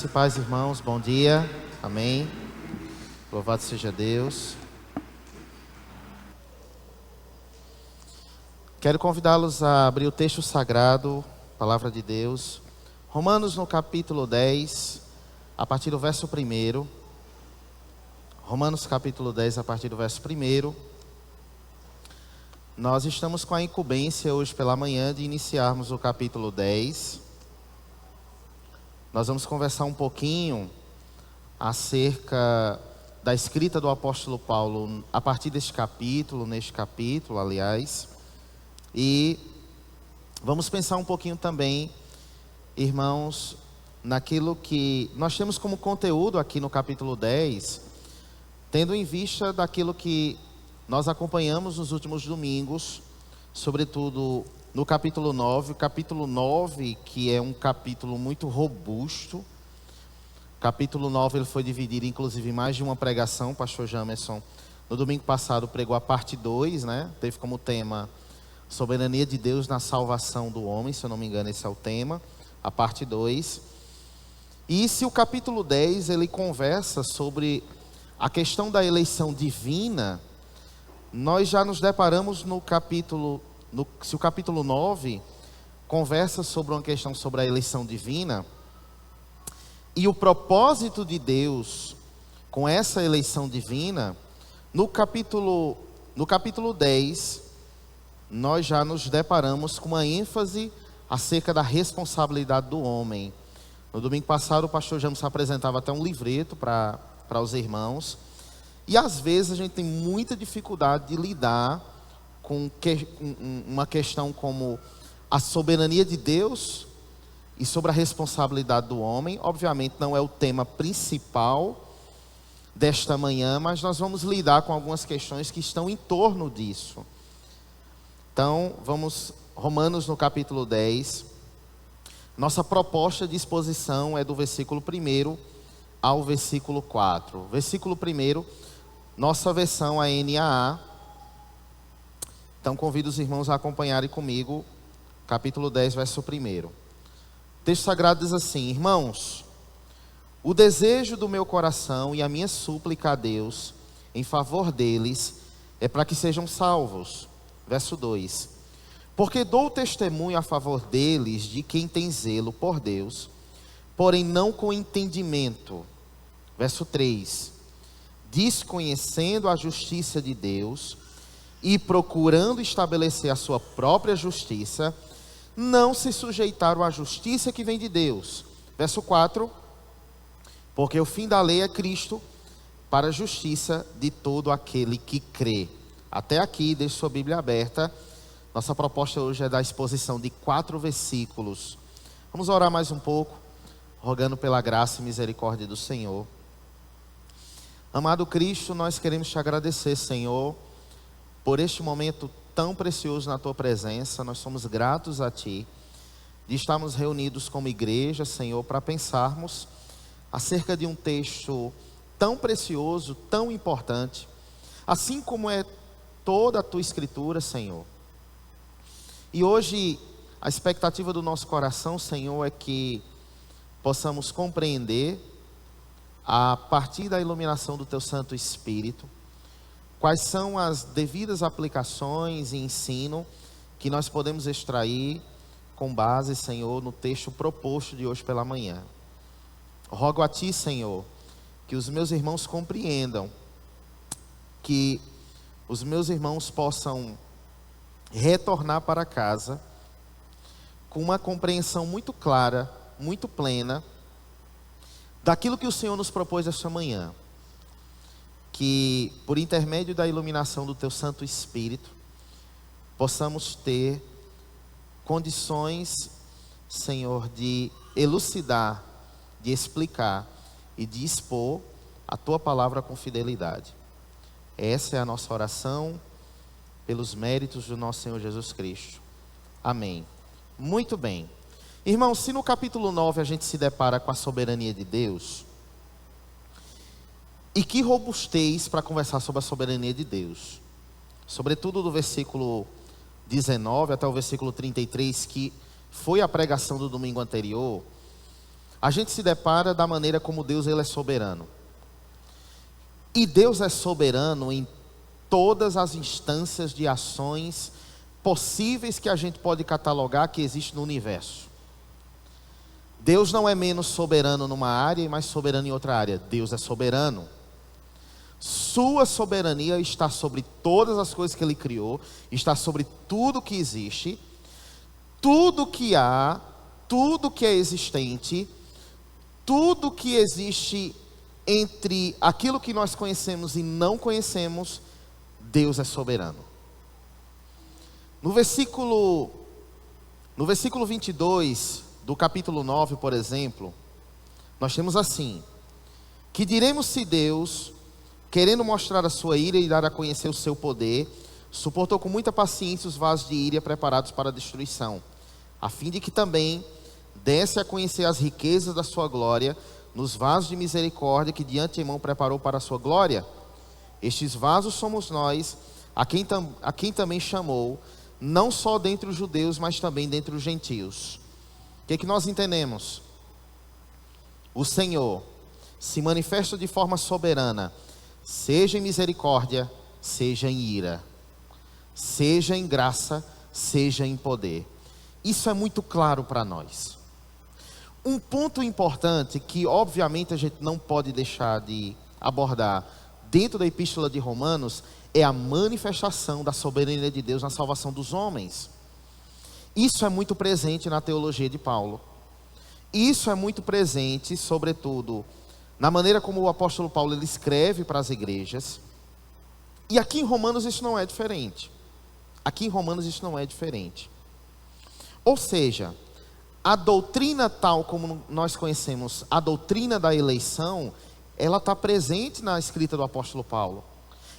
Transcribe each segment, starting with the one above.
Paz, irmãos, bom dia, amém, louvado seja Deus. Quero convidá-los a abrir o texto sagrado, palavra de Deus, Romanos no capítulo 10, a partir do verso 1. Romanos capítulo 10, a partir do verso 1. Nós estamos com a incumbência hoje pela manhã de iniciarmos o capítulo 10. Nós vamos conversar um pouquinho acerca da escrita do apóstolo Paulo a partir neste capítulo, aliás. E vamos pensar um pouquinho também, irmãos, naquilo que nós temos como conteúdo aqui no capítulo 10, tendo em vista daquilo que nós acompanhamos nos últimos domingos, sobretudo no capítulo 9, o capítulo 9, que é um capítulo muito robusto. Capítulo 9, ele foi dividido inclusive em mais de uma pregação. O pastor Jamerson, no domingo passado, pregou a parte 2, né? Teve como tema soberania de Deus na salvação do homem, se eu não me engano esse é o tema, a parte 2. E se o capítulo 10, ele conversa sobre a questão da eleição divina, nós já nos deparamos se o capítulo 9 conversa sobre uma questão sobre a eleição divina, e o propósito de Deus com essa eleição divina, no capítulo 10, nós já nos deparamos com uma ênfase acerca da responsabilidade do homem. No domingo passado o pastor James apresentava até um livreto para os irmãos, e às vezes a gente tem muita dificuldade de lidar com uma questão como a soberania de Deus e sobre a responsabilidade do homem. Obviamente não é o tema principal desta manhã, mas nós vamos lidar com algumas questões que estão em torno disso. Então, Romanos no capítulo 10. Nossa proposta de exposição é do versículo 1 ao versículo 4. Versículo 1, nossa versão, a NAA. Então, convido os irmãos a acompanharem comigo, capítulo 10, verso 1. O texto sagrado diz assim: Irmãos, o desejo do meu coração e a minha súplica a Deus em favor deles é para que sejam salvos. Verso 2: Porque dou testemunho a favor deles de quem tem zelo por Deus, porém não com entendimento. Verso 3: Desconhecendo a justiça de Deus e procurando estabelecer a sua própria justiça, não se sujeitaram à justiça que vem de Deus. Verso 4: Porque o fim da lei é Cristo, para a justiça de todo aquele que crê. Até aqui, deixe sua Bíblia aberta. Nossa proposta hoje é da exposição de 4 versículos. Vamos orar mais um pouco, rogando pela graça e misericórdia do Senhor. Amado Cristo, nós queremos te agradecer, Senhor, por este momento tão precioso na tua presença. Nós somos gratos a ti de estarmos reunidos como igreja, Senhor, para pensarmos acerca de um texto tão precioso, tão importante, assim como é toda a tua escritura, Senhor. E hoje a expectativa do nosso coração, Senhor, é que possamos compreender, a partir da iluminação do teu Santo Espírito, quais são as devidas aplicações e ensino que nós podemos extrair com base, Senhor, no texto proposto de hoje pela manhã. Rogo a ti, Senhor, que os meus irmãos compreendam, que os meus irmãos possam retornar para casa com uma compreensão muito clara, muito plena, daquilo que o Senhor nos propôs esta manhã. Que por intermédio da iluminação do teu Santo Espírito, possamos ter condições, Senhor, de elucidar, de explicar e de expor a tua palavra com fidelidade. Essa é a nossa oração, pelos méritos do nosso Senhor Jesus Cristo. Amém. Muito bem. Irmãos, se no capítulo 9 a gente se depara com a soberania de Deus, e que robustez para conversar sobre a soberania de Deus, sobretudo do versículo 19 até o versículo 33, que foi a pregação do domingo anterior. a gente se depara da maneira como Deus ele é soberano. E Deus é soberano em todas as instâncias de ações possíveis que a gente pode catalogar que existe no universo. Deus não é menos soberano numa área e mais soberano em outra área. Deus é soberano. Sua soberania está sobre todas as coisas que Ele criou, está sobre tudo que existe, tudo que há, tudo que é existente, tudo que existe entre aquilo que nós conhecemos e não conhecemos. Deus é soberano. No versículo 22 do capítulo 9, por exemplo, nós temos assim: que diremos se Deus, querendo mostrar a sua ira e dar a conhecer o seu poder, suportou com muita paciência os vasos de ira preparados para a destruição, a fim de que também desse a conhecer as riquezas da sua glória nos vasos de misericórdia que de antemão preparou para a sua glória? Estes vasos somos nós, a quem também chamou, não só dentre os judeus, mas também dentre os gentios. O que nós entendemos? O Senhor se manifesta de forma soberana, seja em misericórdia, seja em ira, seja em graça, seja em poder. Isso é muito claro para nós. Um ponto importante que obviamente a gente não pode deixar de abordar dentro da epístola de Romanos é a manifestação da soberania de Deus na salvação dos homens. Isso é muito presente na teologia de Paulo. Isso é muito presente, sobretudo, na maneira como o apóstolo Paulo ele escreve para as igrejas. E aqui em Romanos isso não é diferente. Aqui em Romanos isso não é diferente. Ou seja, a doutrina tal como nós conhecemos, a doutrina da eleição, ela está presente na escrita do apóstolo Paulo.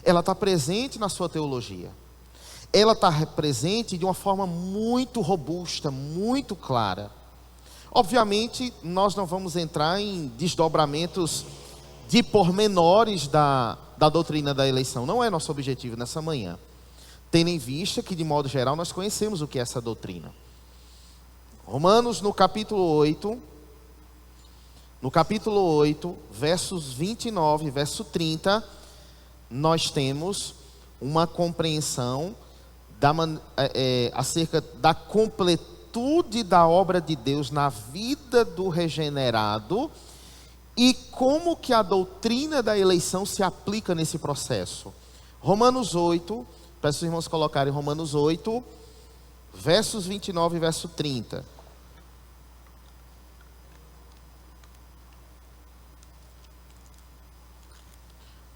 Ela está presente na sua teologia. Ela está presente de uma forma muito robusta, muito clara. Obviamente, nós não vamos entrar em desdobramentos de pormenores da doutrina da eleição. Não é nosso objetivo nessa manhã. Tendo em vista que, de modo geral, nós conhecemos o que é essa doutrina. Romanos, no capítulo 8, versos 29 e verso 30, nós temos uma compreensão acerca da completude da obra de Deus na vida do regenerado e como que a doutrina da eleição se aplica nesse processo. Romanos 8, peço os irmãos colocarem Romanos 8, versos 29 e verso 30.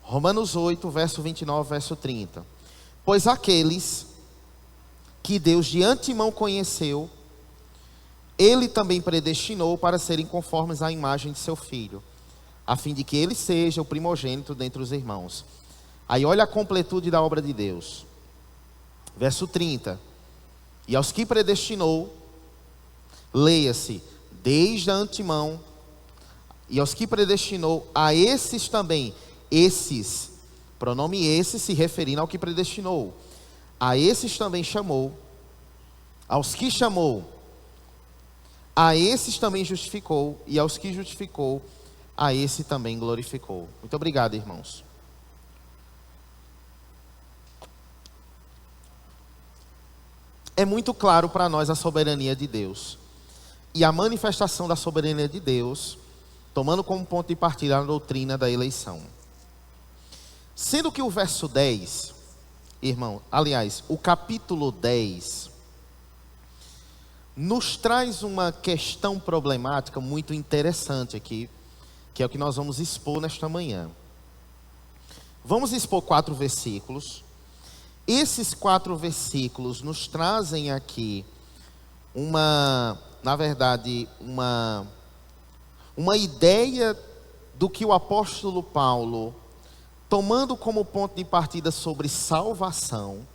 Romanos 8, verso 29, verso 30. Pois aqueles que Deus de antemão conheceu, Ele também predestinou para serem conformes à imagem de seu Filho, a fim de que Ele seja o primogênito dentre os irmãos. Aí olha a completude da obra de Deus. Verso 30. E aos que predestinou, leia-se, desde a antemão, e aos que predestinou, a esses também, esses, pronome esse se referindo ao que predestinou, a esses também chamou, aos que chamou, a esses também justificou, e aos que justificou, a esse também glorificou. Muito obrigado, irmãos. É muito claro para nós a soberania de Deus, e a manifestação da soberania de Deus, tomando como ponto de partida a doutrina da eleição. Sendo que o verso 10, irmão, aliás, o capítulo 10, nos traz uma questão problemática muito interessante aqui, que é o que nós vamos expor nesta manhã. Vamos expor 4 versículos. Esses 4 versículos nos trazem aqui na verdade, uma ideia do que o apóstolo Paulo, tomando como ponto de partida sobre salvação,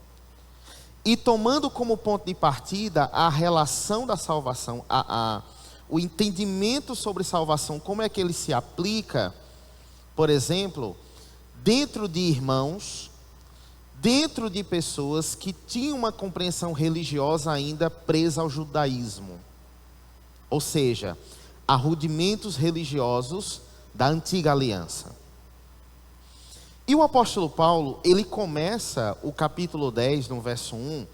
e tomando como ponto de partida a relação da salvação, o entendimento sobre salvação, como é que ele se aplica, por exemplo, dentro de irmãos, dentro de pessoas que tinham uma compreensão religiosa ainda presa ao judaísmo. Ou seja, a rudimentos religiosos da antiga aliança. E o apóstolo Paulo, ele começa o capítulo 10, no verso 1,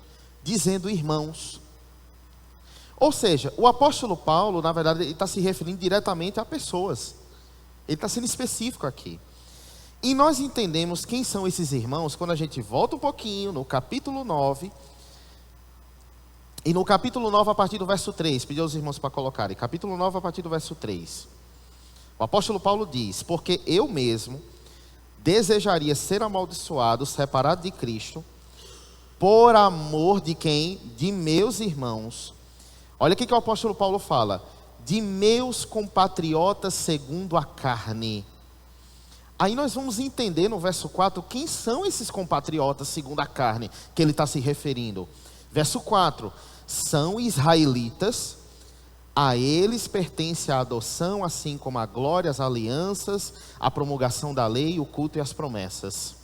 dizendo irmãos. Ou seja, o apóstolo Paulo, na verdade, ele está se referindo diretamente a pessoas. Ele está sendo específico aqui. E nós entendemos quem são esses irmãos quando a gente volta um pouquinho no capítulo 9. E no capítulo 9, a partir do verso 3, pedi aos irmãos para colocarem. Capítulo 9, a partir do verso 3. O apóstolo Paulo diz: porque eu mesmo desejaria ser amaldiçoado, separado de Cristo, por amor de quem? De meus irmãos. Olha o que o apóstolo Paulo fala: de meus compatriotas segundo a carne. Aí nós vamos entender no verso 4 quem são esses compatriotas segundo a carne que ele está se referindo. Verso 4: são israelitas, a eles pertence a adoção, assim como a glória, as alianças, a promulgação da lei, o culto e as promessas.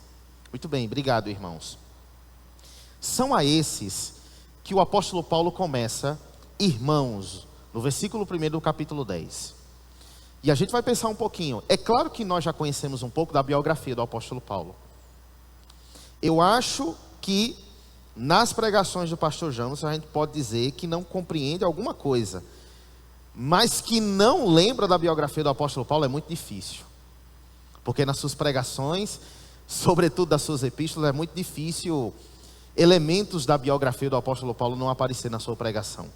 Muito bem, obrigado, irmãos. São a esses que o apóstolo Paulo começa, irmãos, no versículo 1 do capítulo 10. E a gente vai pensar um pouquinho. É claro que nós já conhecemos um pouco da biografia do apóstolo Paulo. Eu acho que nas pregações do pastor Janos a gente pode dizer que não compreende alguma coisa, mas que não lembra da biografia do apóstolo Paulo é muito difícil. Porque nas suas pregações, sobretudo das suas epístolas, é muito difícil elementos da biografia do apóstolo Paulo não aparecer na sua pregação.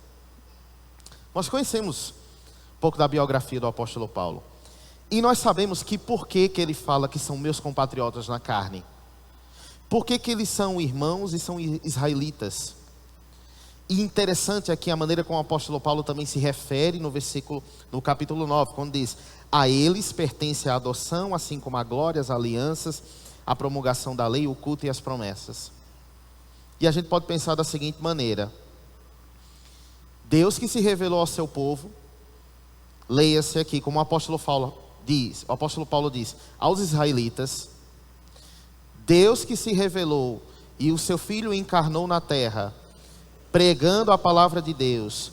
Nós conhecemos um pouco da biografia do apóstolo Paulo. E nós sabemos que por que ele fala que são meus compatriotas na carne. Por que eles são irmãos e são israelitas. E interessante aqui a maneira como o apóstolo Paulo também se refere no capítulo 9, quando diz: a eles pertence a adoção, assim como a glória, as alianças, a promulgação da lei, o culto e as promessas. E a gente pode pensar da seguinte maneira: Deus que se revelou ao seu povo, leia-se aqui como o apóstolo Paulo diz, aos israelitas, Deus que se revelou e o seu Filho encarnou na terra, pregando a palavra de Deus,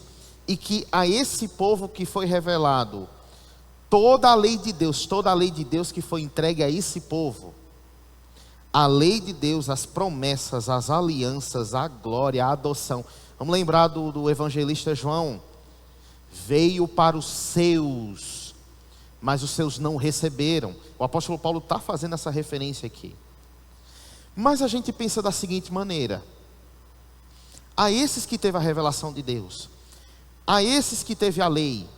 e que a esse povo que foi revelado, toda a lei de Deus que foi entregue a esse povo, a lei de Deus, as promessas, as alianças, a glória, a adoção. Vamos lembrar do evangelista João: veio para os seus, mas os seus não receberam. O apóstolo Paulo está fazendo essa referência aqui. Mas a gente pensa da seguinte maneira: a esses que teve a revelação de Deus, a esses que teve a lei,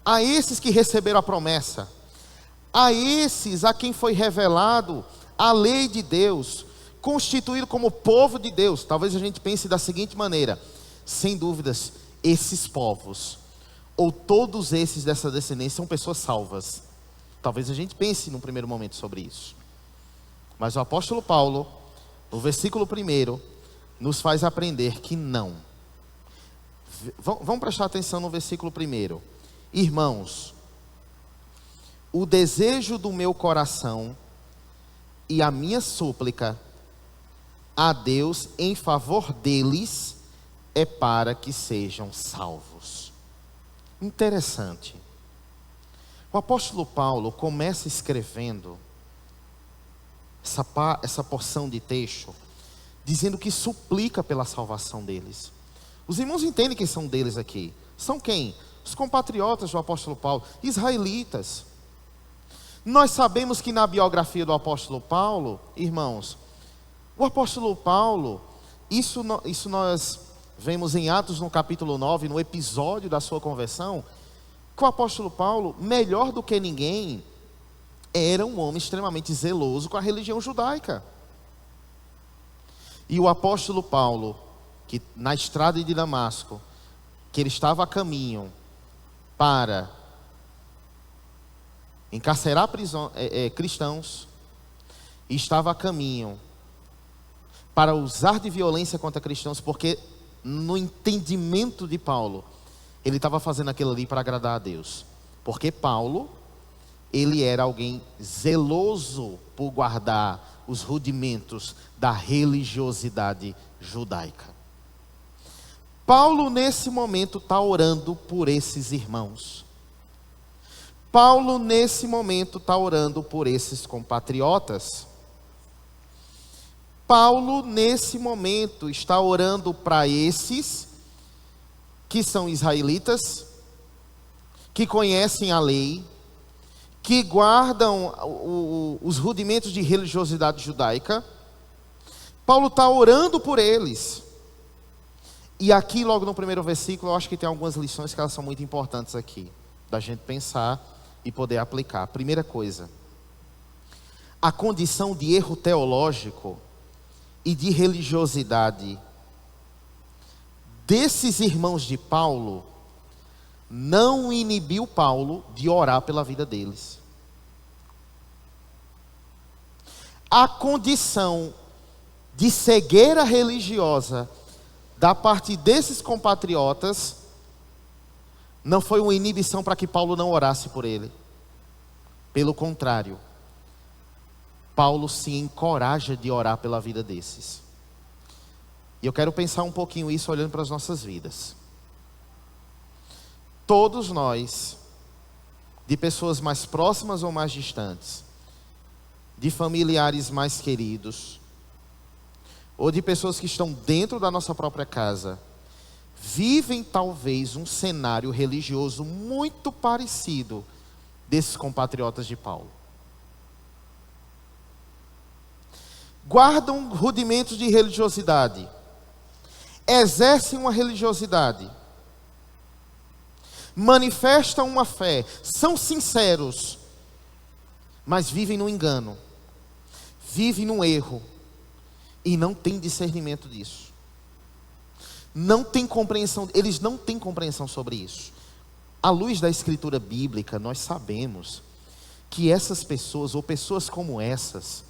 a esses que receberam a promessa, a esses a quem foi revelado a lei de Deus, constituído como povo de Deus. Talvez a gente pense da seguinte maneira: sem dúvidas, esses povos, ou todos esses dessa descendência, são pessoas salvas. Talvez a gente pense num primeiro momento sobre isso. Mas o apóstolo Paulo, no versículo 1, nos faz aprender que não. Vamos prestar atenção no versículo 1. Irmãos, o desejo do meu coração e a minha súplica a Deus em favor deles é para que sejam salvos. Interessante. O apóstolo Paulo começa escrevendo essa porção de texto, dizendo que suplica pela salvação deles. Os irmãos entendem quem são deles aqui. São quem? Os compatriotas do apóstolo Paulo, israelitas. Nós sabemos que na biografia do apóstolo Paulo, irmãos, o apóstolo Paulo, isso nós vemos em Atos no capítulo 9, no episódio da sua conversão, que o apóstolo Paulo, melhor do que ninguém, era um homem extremamente zeloso com a religião judaica. E o apóstolo Paulo, que na estrada de Damasco, que ele estava a caminho para encarcerar cristãos, e estava a caminho para usar de violência contra cristãos, porque no entendimento de Paulo, ele estava fazendo aquilo ali para agradar a Deus. Porque Paulo, ele era alguém zeloso por guardar os rudimentos da religiosidade judaica. Paulo nesse momento está orando por esses irmãos. Paulo, nesse momento, está orando por esses compatriotas. Paulo, nesse momento, está orando para esses que são israelitas, que conhecem a lei, que guardam os rudimentos de religiosidade judaica. Paulo está orando por eles. E aqui, logo no primeiro versículo, eu acho que tem algumas lições que elas são muito importantes aqui, da gente pensar e poder aplicar. Primeira coisa, a condição de erro teológico e de religiosidade desses irmãos de Paulo não inibiu Paulo de orar pela vida deles. A condição de cegueira religiosa da parte desses compatriotas não foi uma inibição para que Paulo não orasse por ele. Pelo contrário, Paulo se encoraja de orar pela vida desses. E eu quero pensar um pouquinho isso olhando para as nossas vidas. Todos nós, de pessoas mais próximas ou mais distantes, de familiares mais queridos, ou de pessoas que estão dentro da nossa própria casa, vivem talvez um cenário religioso muito parecido desses compatriotas de Paulo. Guardam rudimentos de religiosidade, exercem uma religiosidade, manifestam uma fé, são sinceros, mas vivem no engano, vivem no erro, e não têm discernimento disso. Não tem compreensão, eles não têm compreensão sobre isso. À luz da escritura bíblica, nós sabemos que essas pessoas, ou pessoas como essas,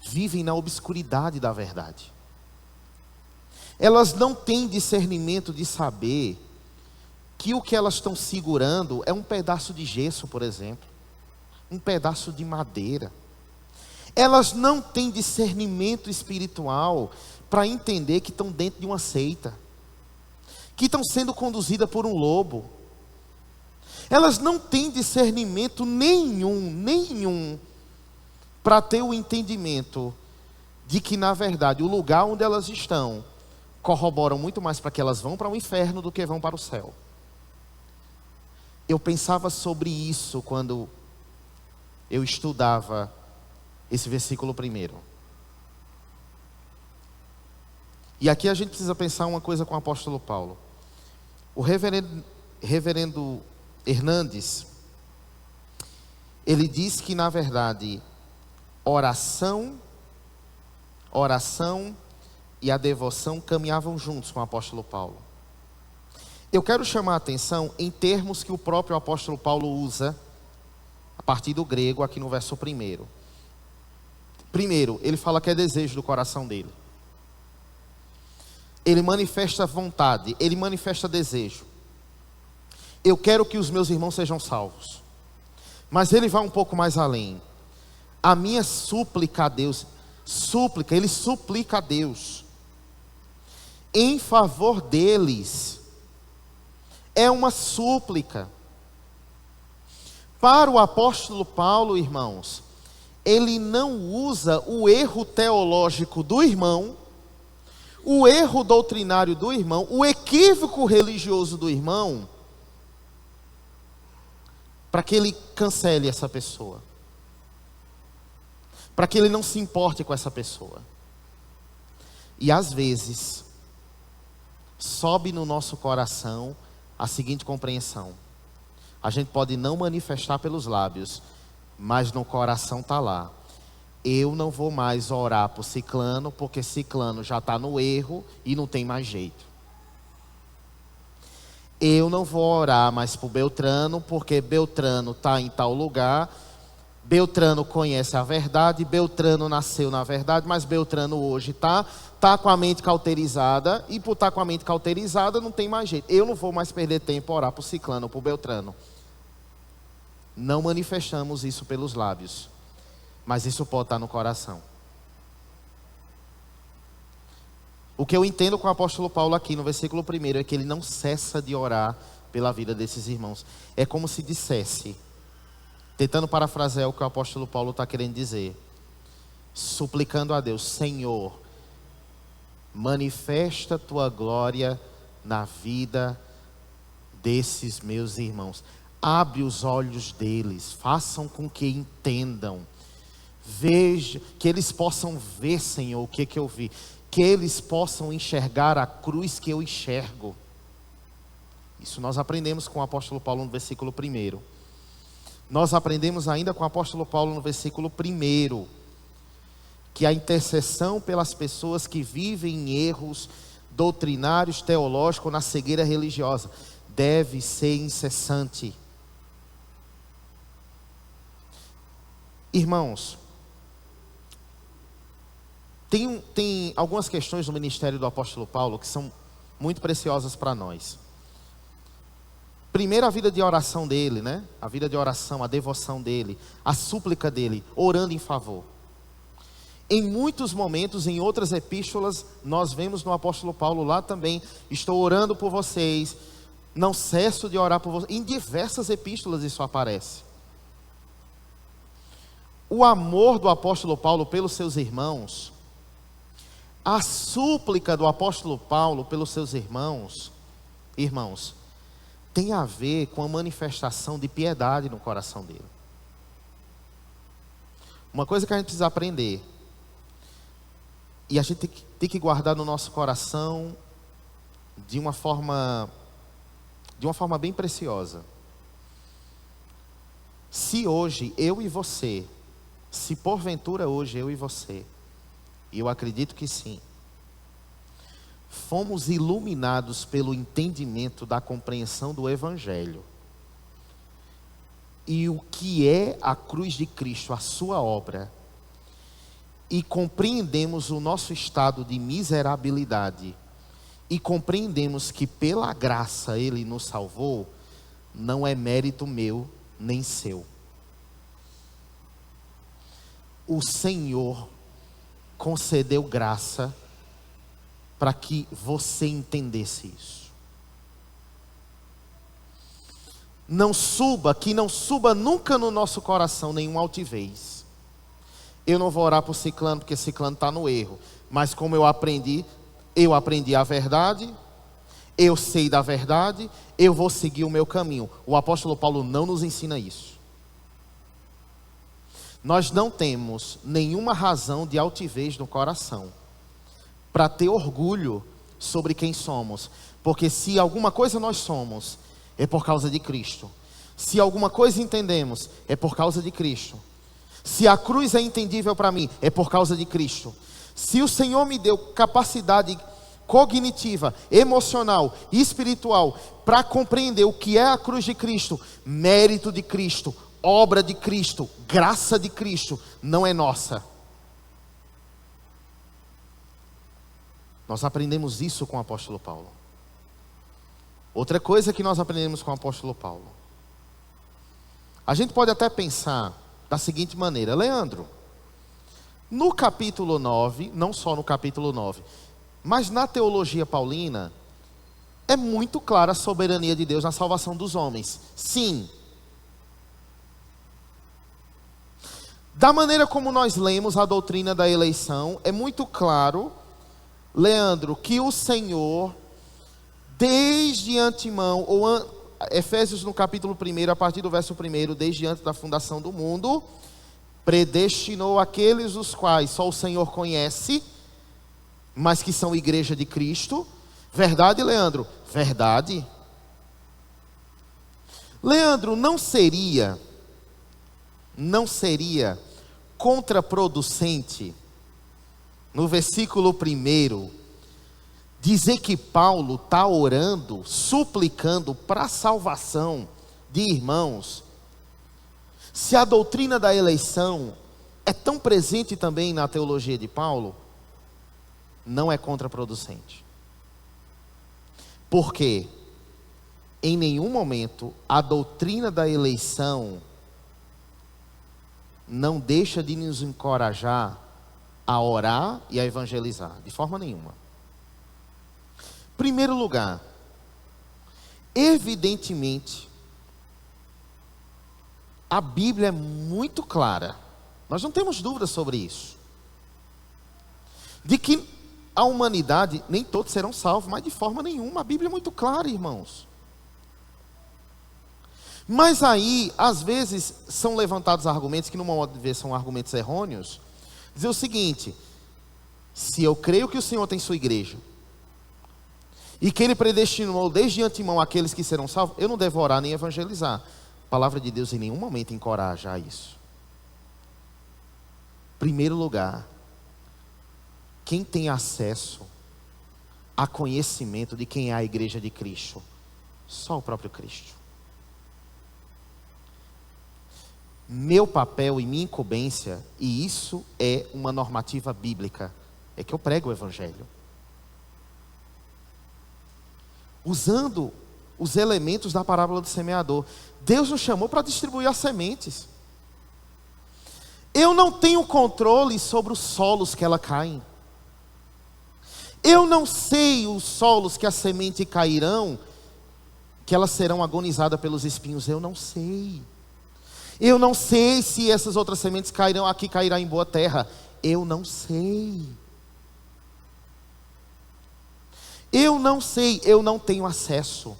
vivem na obscuridade da verdade. Elas não têm discernimento de saber que o que elas estão segurando é um pedaço de gesso, por exemplo, um pedaço de madeira. Elas não têm discernimento espiritual para entender que estão dentro de uma seita, que estão sendo conduzidas por um lobo. Elas não têm discernimento nenhum, para ter o entendimento de que, na verdade, o lugar onde elas estão corroboram muito mais para que elas vão para o inferno do que vão para o céu. Eu pensava sobre isso quando eu estudava esse versículo primeiro. E aqui a gente precisa pensar uma coisa com o apóstolo Paulo. O reverendo Hernandes, ele diz que, na verdade, oração e a devoção caminhavam juntos com o apóstolo Paulo. Eu quero chamar a atenção em termos que o próprio apóstolo Paulo usa, a partir do grego, aqui no verso primeiro. Primeiro, ele fala que é desejo do coração dele. Ele manifesta vontade, ele manifesta desejo. Eu quero que os meus irmãos sejam salvos. Mas ele vai um pouco mais além. A minha súplica a Deus, ele suplica a Deus em favor deles. É uma súplica. Para o apóstolo Paulo, irmãos, ele não usa o erro teológico do irmão, o erro doutrinário do irmão, o equívoco religioso do irmão, para que ele cancele essa pessoa, para que ele não se importe com essa pessoa. E às vezes sobe no nosso coração a seguinte compreensão: a gente pode não manifestar pelos lábios, mas no coração está lá: eu não vou mais orar por ciclano, porque ciclano já está no erro e não tem mais jeito. Eu não vou orar mais por Beltrano, porque Beltrano está em tal lugar, Beltrano conhece a verdade, Beltrano nasceu na verdade, mas Beltrano hoje está com a mente cauterizada, e por estar com a mente cauterizada não tem mais jeito. Eu não vou mais perder tempo a orar por ciclano ou por Beltrano. Não manifestamos isso pelos lábios, mas isso pode estar no coração. O que eu entendo com o apóstolo Paulo aqui no versículo 1 é que ele não cessa de orar pela vida desses irmãos. É como se dissesse: Tentando parafrasear o que o apóstolo Paulo está querendo dizer. Suplicando a Deus: Senhor, manifesta a tua glória na vida desses meus irmãos. Abre os olhos deles, façam com que entendam. Veja, que eles possam ver, Senhor, o que eu vi. Que eles possam enxergar a cruz que eu enxergo. Isso nós aprendemos com o apóstolo Paulo no versículo 1. Nós aprendemos ainda com o apóstolo Paulo no versículo 1, que a intercessão pelas pessoas que vivem em erros doutrinários, teológicos, na cegueira religiosa, deve ser incessante. Irmãos, tem algumas questões no ministério do apóstolo Paulo que são muito preciosas para nós. Primeiro, a vida de oração dele, né? A vida de oração, a devoção dele, a súplica dele, orando em favor. Em muitos momentos, em outras epístolas, nós vemos no apóstolo Paulo lá também: estou orando por vocês, não cesso de orar por vocês. Em diversas epístolas isso aparece. O amor do apóstolo Paulo pelos seus irmãos, a súplica do apóstolo Paulo pelos seus irmãos, tem a ver com a manifestação de piedade no coração dele. Uma coisa que a gente precisa aprender, e a gente tem que guardar no nosso coração de uma forma bem preciosa. Se hoje eu e você, se porventura hoje eu e você, e eu acredito que sim, fomos iluminados pelo entendimento da compreensão do Evangelho, e o que é a cruz de Cristo, a sua obra, e compreendemos o nosso estado de miserabilidade, e compreendemos que pela graça Ele nos salvou, não é mérito meu nem seu. O Senhor concedeu graça para que você entendesse isso. Que não suba nunca no nosso coração nenhuma altivez. Eu não vou orar por ciclano porque ciclano está no erro, mas como eu aprendi a verdade, eu sei da verdade, eu vou seguir o meu caminho. O apóstolo Paulo não nos ensina isso. Nós não temos nenhuma razão de altivez no coração para ter orgulho sobre quem somos, porque se alguma coisa nós somos, é por causa de Cristo. Se alguma coisa entendemos, é por causa de Cristo. Se a cruz é entendível para mim, é por causa de Cristo. Se o Senhor me deu capacidade cognitiva, emocional e espiritual para compreender o que é a cruz de Cristo, mérito de Cristo, obra de Cristo, graça de Cristo, não é nossa. Nós aprendemos isso com o apóstolo Paulo. Outra coisa que nós aprendemos com o apóstolo Paulo, a gente pode até pensar da seguinte maneira: Leandro, no capítulo 9, não só no capítulo 9, mas na teologia paulina, é muito clara a soberania de Deus na salvação dos homens. Sim. Da maneira como nós lemos a doutrina da eleição, é muito claro, Leandro, que o Senhor, desde antemão, Efésios no capítulo 1, a partir do verso 1, desde antes da fundação do mundo, predestinou aqueles os quais só o Senhor conhece, mas que são igreja de Cristo. Verdade, Leandro? Verdade. Leandro, não seria contraproducente, no versículo 1, dizer que Paulo está orando, suplicando para a salvação de irmãos, se a doutrina da eleição é tão presente também na teologia de Paulo? Não é contraproducente. Porque em nenhum momento a doutrina da eleição não deixa de nos encorajar a orar e a evangelizar, de forma nenhuma. Primeiro lugar, evidentemente, a Bíblia é muito clara, nós não temos dúvida sobre isso, de que a humanidade, nem todos serão salvos, mas de forma nenhuma. A Bíblia é muito clara, irmãos. Mas aí, às vezes, são levantados argumentos que, no meu modo de ver, são argumentos errôneos. Dizer o seguinte: se eu creio que o Senhor tem sua igreja, e que Ele predestinou desde antemão aqueles que serão salvos, eu não devo orar nem evangelizar. A palavra de Deus em nenhum momento encoraja a isso. Primeiro lugar, quem tem acesso a conhecimento de quem é a igreja de Cristo? Só o próprio Cristo. Meu papel e minha incumbência, e isso é uma normativa bíblica, é que eu prego o Evangelho, usando os elementos da parábola do semeador. Deus nos chamou para distribuir as sementes. Eu não tenho controle sobre os solos que ela caem. Eu não sei os solos que a semente cairão, que elas serão agonizadas pelos espinhos. Eu não sei. Eu não sei se essas outras sementes cairão aqui, cairá em boa terra. Eu não sei. Eu não sei, eu não tenho acesso,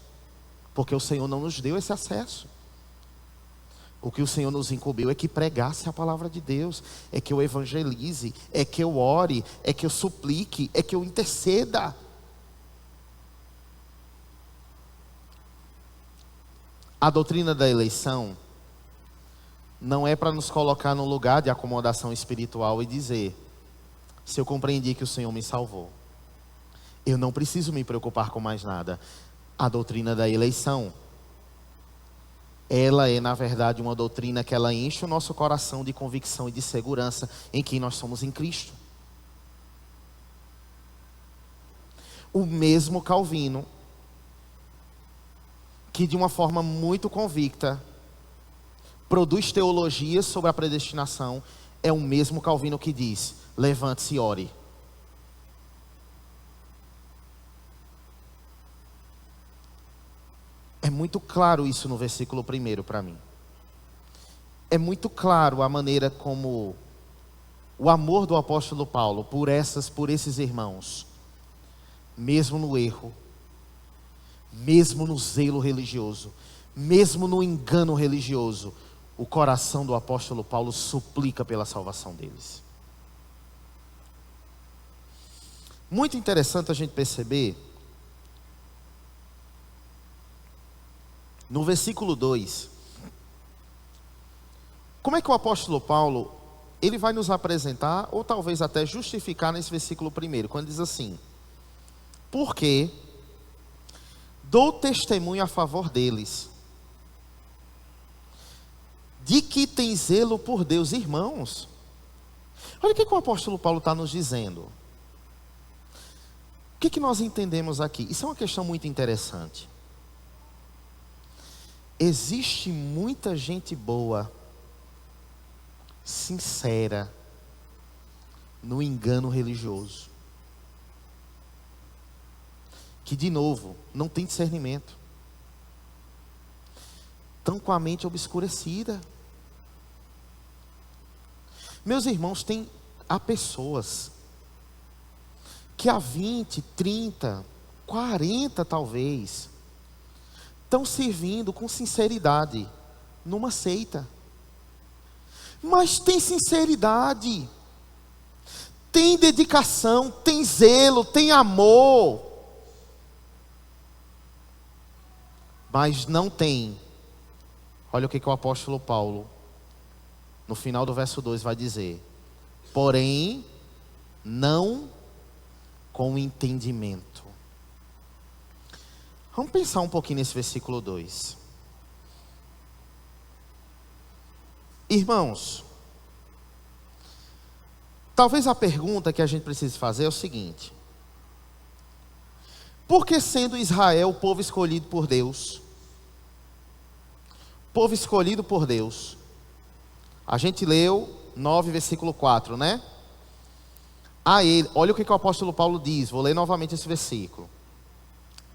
porque o Senhor não nos deu esse acesso. O que o Senhor nos incumbiu é que pregasse a palavra de Deus, é que eu evangelize, é que eu ore, é que eu suplique, é que eu interceda. A doutrina da eleição não é para nos colocar num lugar de acomodação espiritual e dizer: se eu compreendi que o Senhor me salvou, eu não preciso me preocupar com mais nada. A doutrina da eleição, ela é, na verdade, uma doutrina que ela enche o nosso coração de convicção e de segurança em quem nós somos em Cristo. O mesmo Calvino, que de uma forma muito convicta produz teologias sobre a predestinação, é o mesmo Calvino que diz: levante-se e ore. É muito claro isso no versículo 1 para mim. É muito claro a maneira como o amor do apóstolo Paulo por esses irmãos, mesmo no erro, mesmo no zelo religioso, mesmo no engano religioso, o coração do apóstolo Paulo suplica pela salvação deles. Muito interessante a gente perceber no versículo 2, como é que o apóstolo Paulo, ele vai nos apresentar, ou talvez até justificar nesse versículo 1, quando diz assim: porque dou testemunho a favor deles, de que tem zelo por Deus. Irmãos, olha o que o apóstolo Paulo está nos dizendo. O que nós entendemos aqui? Isso é uma questão muito interessante. Existe muita gente boa, sincera, no engano religioso, que, de novo, não tem discernimento, estão com a mente obscurecida. Meus irmãos, há pessoas que há 20, 30, 40 talvez, estão servindo com sinceridade numa seita, mas tem sinceridade, tem dedicação, tem zelo, tem amor, mas não tem. Olha o que o apóstolo Paulo, no final do verso 2, vai dizer: porém, não com entendimento. Vamos pensar um pouquinho nesse versículo 2. Irmãos, talvez a pergunta que a gente precise fazer é o seguinte: por que, sendo Israel o povo escolhido por Deus, povo escolhido por Deus, a gente leu 9, versículo 4, né? A ele, olha o que o apóstolo Paulo diz, vou ler novamente esse versículo.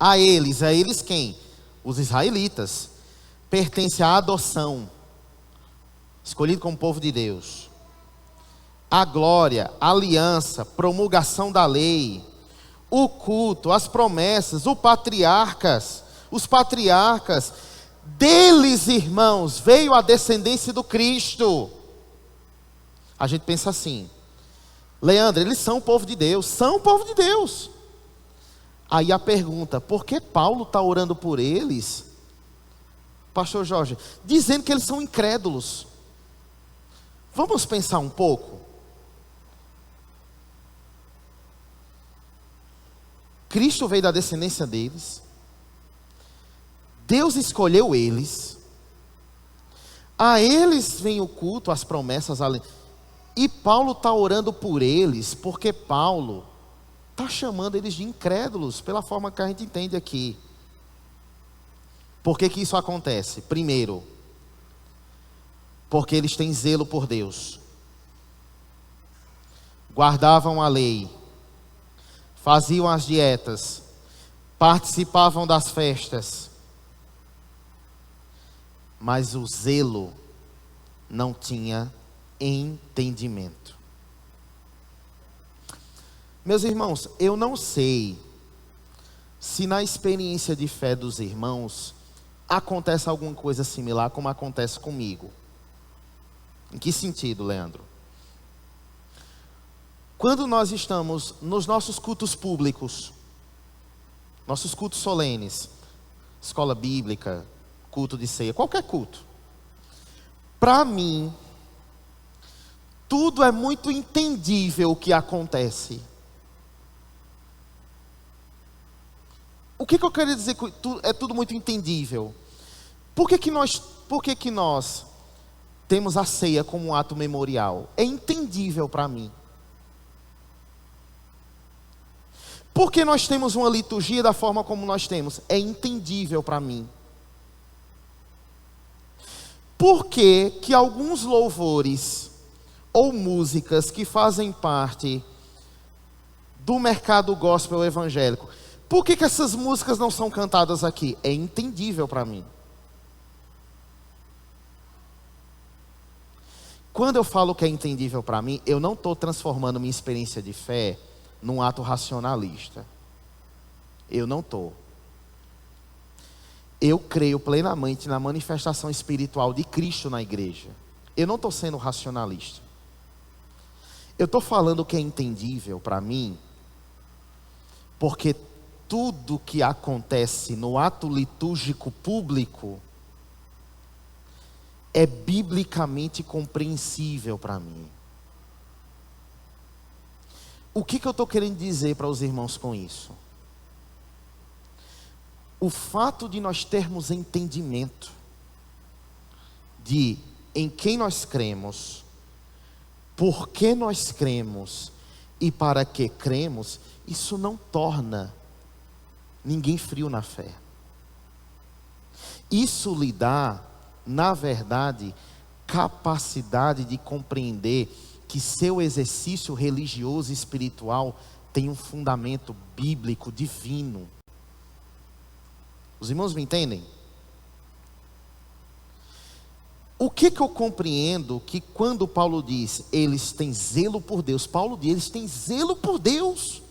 A eles quem? Os israelitas, pertence à adoção, escolhido como povo de Deus. A glória, a aliança, promulgação da lei, o culto, as promessas, os patriarcas, deles, irmãos, veio a descendência do Cristo. A gente pensa assim, Leandro, eles são o povo de Deus, são o povo de Deus. Aí a pergunta, por que Paulo está orando por eles, pastor Jorge, dizendo que eles são incrédulos? Vamos pensar um pouco. Cristo veio da descendência deles, Deus escolheu eles, a eles vem o culto, as promessas, e Paulo está orando por eles, porque Paulo está chamando eles de incrédulos, pela forma que a gente entende aqui. Por que que isso acontece? Primeiro, porque eles têm zelo por Deus, guardavam a lei, faziam as dietas, participavam das festas, mas o zelo não tinha entendimento. Meus irmãos, eu não sei se na experiência de fé dos irmãos acontece alguma coisa similar como acontece comigo. Em que sentido, Leandro? Quando nós estamos nos nossos cultos públicos, nossos cultos solenes, escola bíblica, culto de ceia, qualquer culto, para mim, tudo é muito entendível o que acontece. O que eu quero dizer que é tudo muito entendível? Por que que nós temos a ceia como um ato memorial? É entendível para mim. Por que nós temos uma liturgia da forma como nós temos? É entendível para mim. Por que que alguns louvores ou músicas que fazem parte do mercado gospel evangélico, por que que essas músicas não são cantadas aqui? É entendível para mim. Quando eu falo que é entendível para mim, eu não estou transformando minha experiência de fé num ato racionalista. Eu não estou. Eu creio plenamente na manifestação espiritual de Cristo na igreja. Eu não estou sendo racionalista. Eu estou falando que é entendível para mim, porque tudo que acontece no ato litúrgico público é biblicamente compreensível para mim. O que eu estou querendo dizer para os irmãos com isso? O fato de nós termos entendimento de em quem nós cremos, por que nós cremos e para que cremos, isso não torna ninguém frio na fé. Isso lhe dá, na verdade, capacidade de compreender que seu exercício religioso e espiritual tem um fundamento bíblico, divino. Os irmãos me entendem? O que eu compreendo que quando Paulo diz, eles têm zelo por Deus, Paulo diz, eles têm zelo por Deus.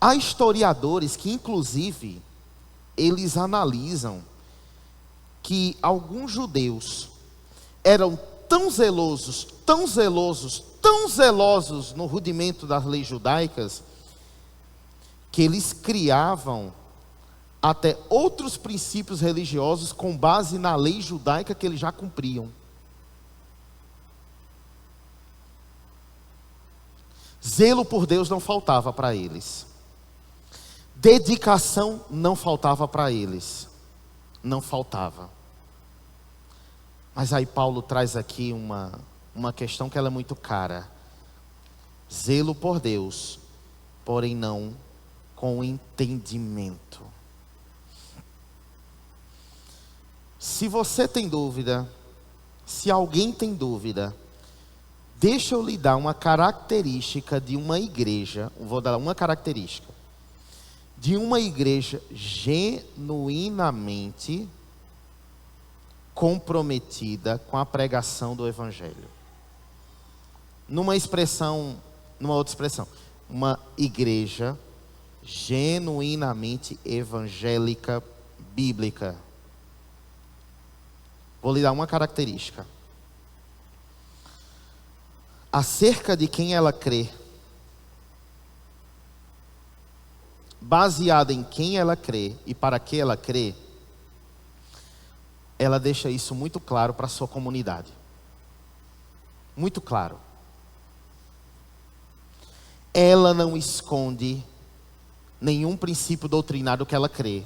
Há historiadores que inclusive, eles analisam que alguns judeus eram tão zelosos no rudimento das leis judaicas, que eles criavam até outros princípios religiosos com base na lei judaica que eles já cumpriam. Zelo por Deus não faltava para eles. Dedicação não faltava para eles. Não faltava. Mas aí Paulo traz aqui uma questão que ela é muito cara. Zelo por Deus, porém não com entendimento. Se você tem dúvida, se alguém tem dúvida, deixa eu lhe dar uma característica de uma igreja, vou dar uma característica, de uma igreja genuinamente comprometida com a pregação do Evangelho. Numa outra expressão, uma igreja genuinamente evangélica, bíblica. Vou lhe dar uma característica. Acerca de quem ela crê, baseada em quem ela crê e para que ela crê, ela deixa isso muito claro para a sua comunidade. Muito claro. Ela não esconde nenhum princípio doutrinário que ela crê.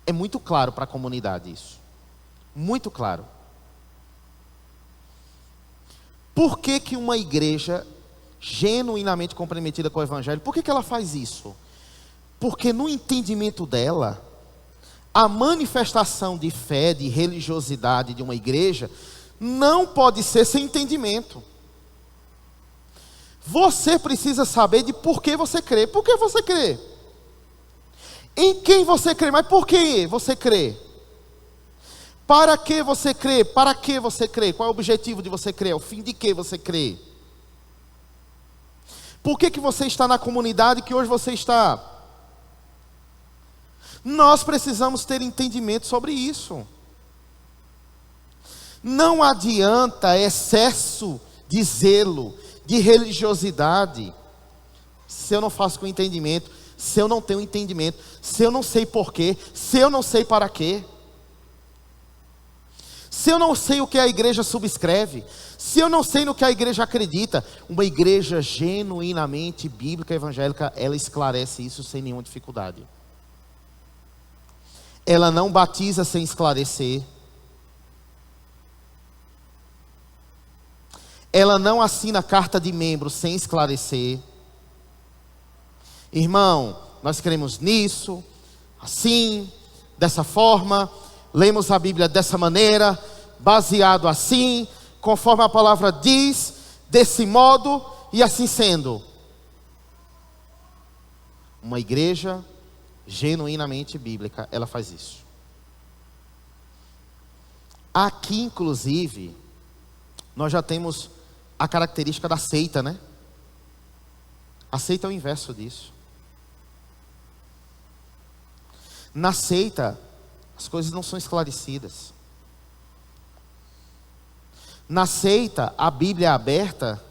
É muito claro para a comunidade isso. Muito claro. Por que que uma igreja genuinamente comprometida com o Evangelho, por que que ela faz isso? Porque no entendimento dela, a manifestação de fé, de religiosidade de uma igreja, não pode ser sem entendimento. Você precisa saber de por que você crê. Por que você crê? Em quem você crê? Mas por que você crê? Para que você crê? Para que você crê? Qual é o objetivo de você crer? O fim de que você crê? Por que que você está na comunidade que hoje você está? Nós precisamos ter entendimento sobre isso. Não adianta excesso de zelo, de religiosidade, se eu não faço com entendimento, se eu não tenho entendimento, se eu não sei porquê, se eu não sei para quê, se eu não sei o que a igreja subscreve, se eu não sei no que a igreja acredita. Uma igreja genuinamente bíblica, evangélica, ela esclarece isso sem nenhuma dificuldade. Ela não batiza sem esclarecer. Ela não assina carta de membro sem esclarecer. Irmão, nós cremos nisso, assim, dessa forma, lemos a Bíblia dessa maneira, baseado assim, conforme a palavra diz, desse modo e assim sendo. Uma igreja genuinamente bíblica, ela faz isso. Aqui, inclusive, nós já temos a característica da seita, né? A seita é o inverso disso. Na seita, as coisas não são esclarecidas. Na seita, a Bíblia é aberta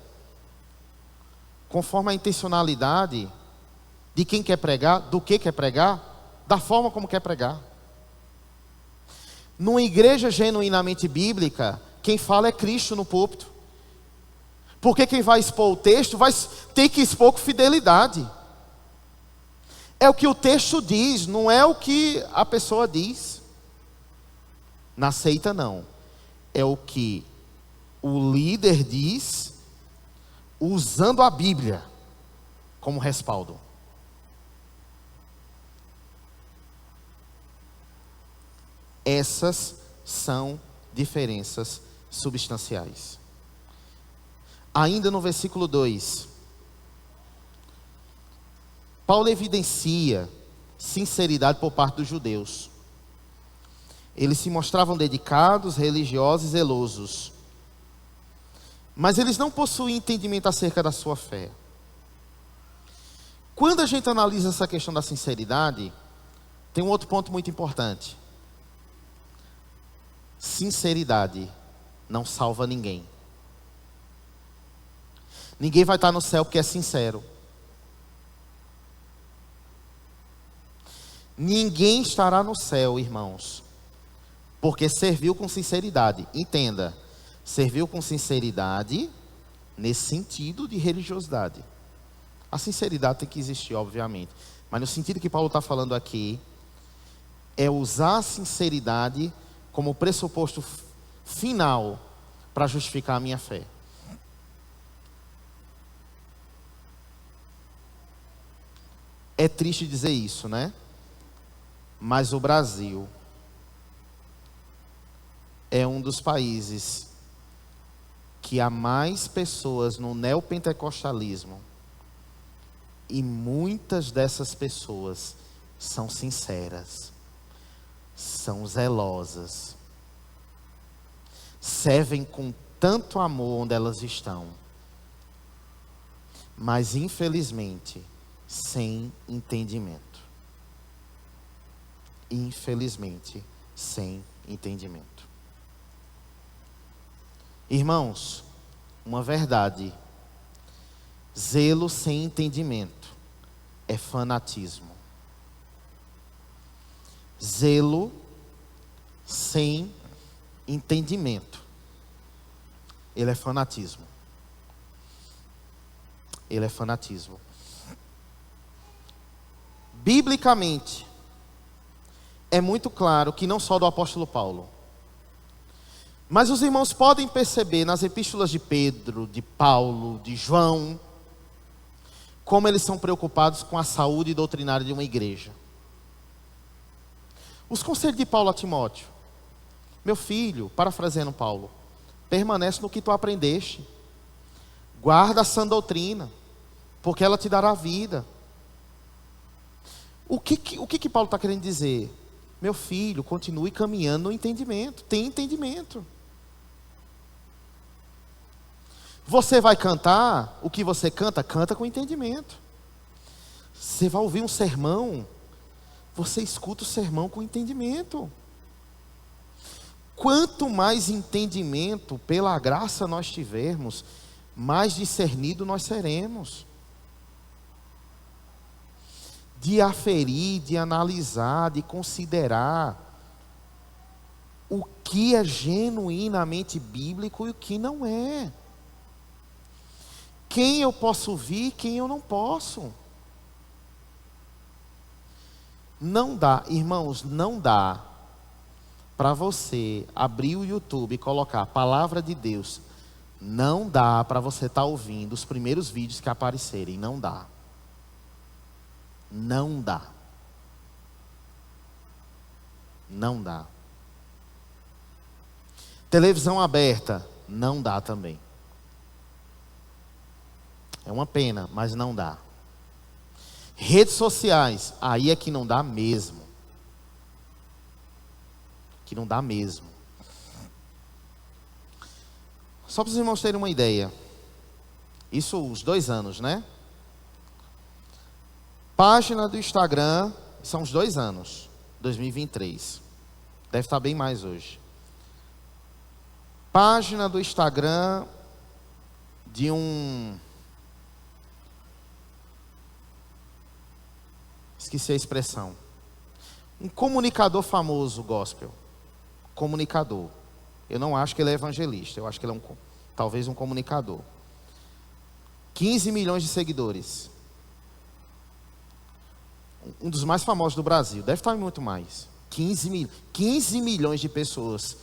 conforme a intencionalidade de quem quer pregar, do que quer pregar, da forma como quer pregar. Numa igreja genuinamente bíblica, quem fala é Cristo no púlpito. Porque quem vai expor o texto vai ter que expor com fidelidade. É o que o texto diz, não é o que a pessoa diz. Na seita não. É o que o líder diz, usando a Bíblia como respaldo. Essas são diferenças substanciais. Ainda no versículo 2, Paulo evidencia sinceridade por parte dos judeus. Eles se mostravam dedicados, religiosos e zelosos, mas eles não possuíam entendimento acerca da sua fé. Quando a gente analisa essa questão da sinceridade, tem um outro ponto muito importante. Sinceridade não salva ninguém. Ninguém vai estar no céu porque é sincero. Ninguém estará no céu, irmãos, porque serviu com sinceridade. Entenda, serviu com sinceridade nesse sentido de religiosidade. A sinceridade tem que existir, obviamente, mas no sentido que Paulo está falando aqui, é usar a sinceridade como pressuposto final para justificar a minha fé. É triste dizer isso, né? Mas o Brasil é um dos países que há mais pessoas no neopentecostalismo, e muitas dessas pessoas são sinceras, são zelosas, servem com tanto amor onde elas estão, mas infelizmente sem entendimento. Infelizmente sem entendimento. Irmãos, uma verdade: zelo sem entendimento é fanatismo. Zelo sem entendimento, ele é fanatismo. Ele é fanatismo. Biblicamente, é muito claro que não só do apóstolo Paulo, mas os irmãos podem perceber nas epístolas de Pedro, de Paulo, de João, como eles são preocupados com a saúde doutrinária de uma igreja. Os conselhos de Paulo a Timóteo: meu filho, parafraseando Paulo, permanece no que tu aprendeste, guarda a sã doutrina, porque ela te dará vida. O que Paulo está querendo dizer? Meu filho, continue caminhando no entendimento, tem entendimento. Você vai cantar, o que você canta, canta com entendimento. Você vai ouvir um sermão, você escuta o sermão com entendimento. Quanto mais entendimento pela graça nós tivermos, mais discernido nós seremos. De aferir, de analisar, de considerar o que é genuinamente bíblico e o que não é. Quem eu posso ouvir, quem eu não posso. Não dá, irmãos, não dá para você abrir o YouTube e colocar a palavra de Deus. Não dá para você estar ouvindo os primeiros vídeos que aparecerem. Não dá. Não dá. Não dá. Televisão aberta, não dá também. É uma pena, mas não dá. Redes sociais, aí é que não dá mesmo. Que não dá mesmo. Só para os irmãos terem uma ideia. Isso uns 2 anos, né? Página do Instagram, são uns 2 anos. 2023. Deve estar bem mais hoje. Página do Instagram de esqueci a expressão. Um comunicador famoso gospel. Comunicador. Eu não acho que ele é evangelista. Eu acho que ele é talvez um comunicador. 15 milhões de seguidores. Um dos mais famosos do Brasil. Deve estar muito mais. 15 milhões de pessoas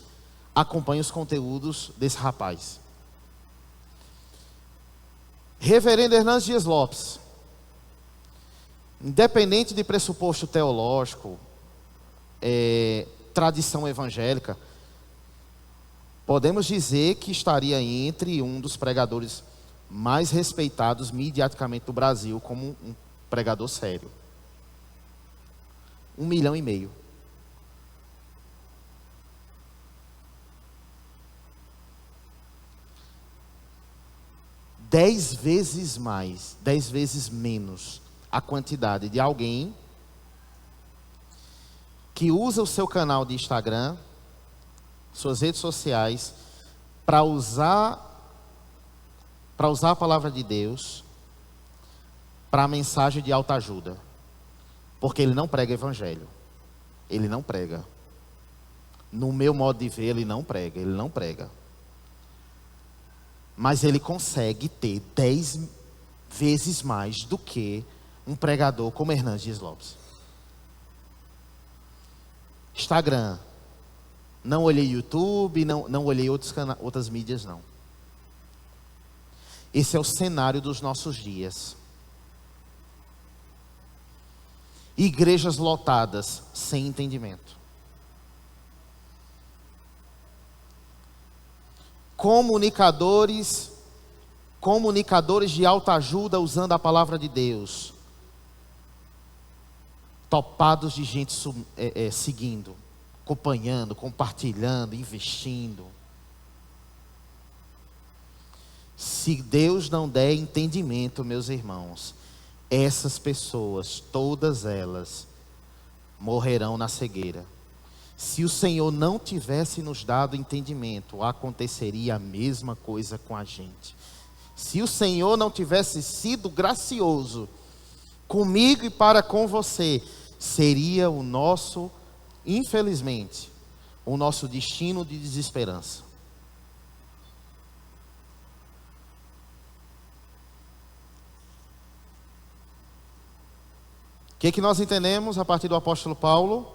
acompanham os conteúdos desse rapaz. Reverendo Hernandes Dias Lopes. Independente de pressuposto teológico, tradição evangélica, podemos dizer que estaria entre um dos pregadores mais respeitados midiaticamente do Brasil como um pregador sério. 1,5 milhão. 10 vezes mais, 10 vezes menos a quantidade de alguém que usa o seu canal de Instagram, suas redes sociais, para usar a palavra de Deus para a mensagem de autoajuda. Porque ele não prega evangelho. Ele não prega. No meu modo de ver, ele não prega. Mas ele consegue ter 10 vezes mais do que um pregador como Hernandes Dias Lopes. Instagram. Não olhei YouTube, não olhei outras mídias, não. Esse é o cenário dos nossos dias. Igrejas lotadas, sem entendimento. Comunicadores de autoajuda usando a palavra de Deus. Topados de gente seguindo, acompanhando, compartilhando, investindo. Se Deus não der entendimento, meus irmãos, essas pessoas, todas elas, morrerão na cegueira. Se o Senhor não tivesse nos dado entendimento, aconteceria a mesma coisa com a gente. Se o Senhor não tivesse sido gracioso comigo e para com você, seria o nosso, infelizmente, o nosso destino de desesperança. O que nós entendemos a partir do apóstolo Paulo?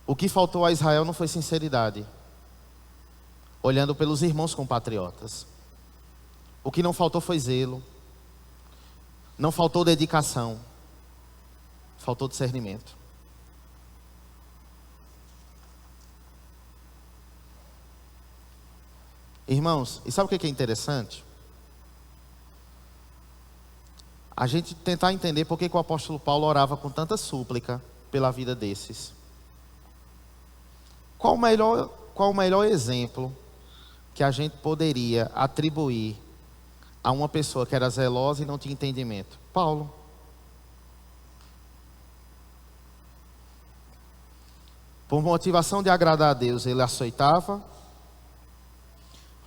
O que faltou a Israel não foi sinceridade, olhando pelos irmãos compatriotas. O que não faltou foi zelo, não faltou dedicação, faltou discernimento. Irmãos, e sabe o que é interessante? A gente tentar entender por que o apóstolo Paulo orava com tanta súplica pela vida desses. Qual o melhor exemplo que a gente poderia atribuir a uma pessoa que era zelosa e não tinha entendimento? Paulo. Por motivação de agradar a Deus, ele açoitava,